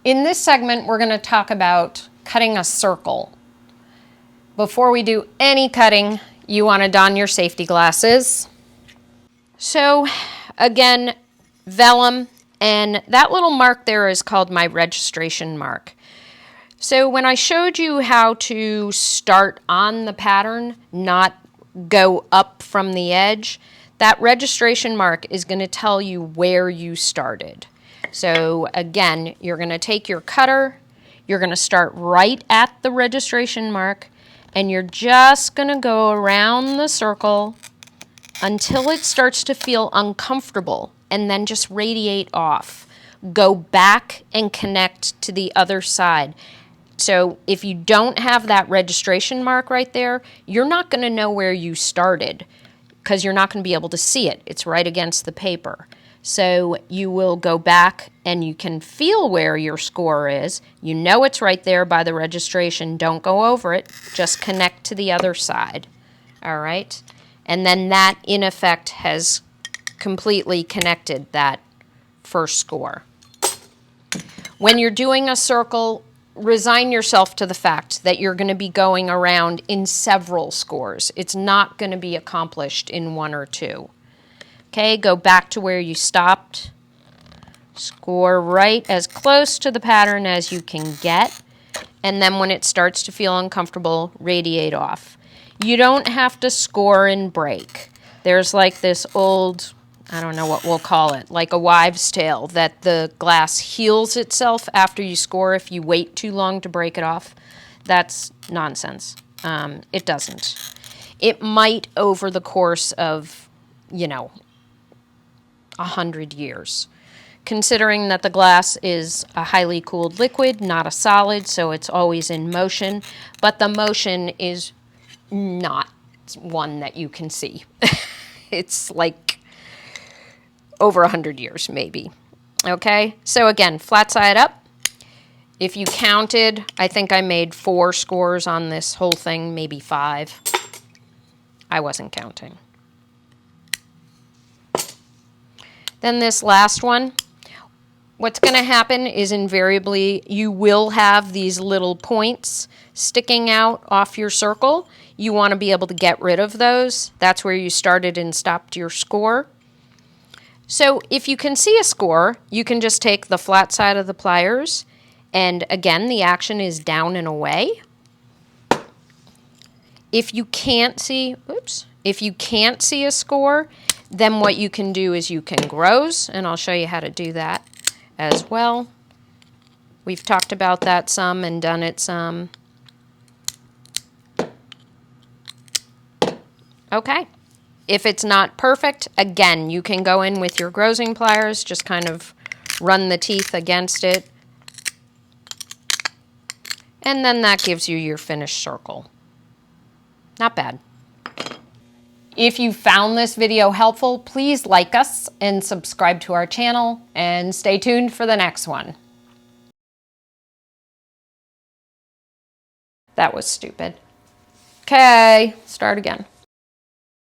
In this segment, we're going to talk about cutting a circle. Before we do any cutting, you want to don your safety glasses. So again, vellum, and that little mark there is called my registration mark. So when I showed you how to start on the pattern, not go up from the edge, that registration mark is going to tell you where you started. So again, you're going to take your cutter, you're going to start right at the registration mark, and you're just going to go around the circle until it starts to feel uncomfortable, and then just radiate off. Go back and connect to the other side. So if you don't have that registration mark right there, you're not going to know where you started because you're not going to be able to see it. It's right against the paper. So you will go back and you can feel where your score is. You know it's right there by the registration. Don't go over it. Just connect to the other side. All right? And then that, in effect, has completely connected that first score. When you're doing a circle, resign yourself to the fact that you're going to be going around in several scores. It's not going to be accomplished in one or two. Okay, go back to where you stopped. Score right as close to the pattern as you can get. And then when it starts to feel uncomfortable, radiate off. You don't have to score and break. There's like this old, I don't know what we'll call it, like a wives' tale, that the glass heals itself after you score if you wait too long to break it off. That's nonsense. It doesn't. It might over the course of, 100 years. Considering that the glass is a highly cooled liquid, not a solid, so it's always in motion, but the motion is not one that you can see. It's like over 100 years, maybe. Okay, so again, flat side up. If you counted, I think I made 4 scores on this whole thing, maybe 5. I wasn't counting. Then this last one, what's going to happen is invariably you will have these little points sticking out off your circle. You want to be able to get rid of those. That's where you started and stopped your score. So if you can see a score, you can just take the flat side of the pliers, and again, the action is down and away. If you can't see, if you can't see a score, then what you can do is you can grows, and I'll show you how to do that as well. We've talked about that some and done it some. Okay. If it's not perfect, again, you can go in with your grossing pliers, just kind of run the teeth against it. And then that gives you your finished circle. Not bad. If you found this video helpful, please like us and subscribe to our channel, and stay tuned for the next one. That was stupid. Okay, start again.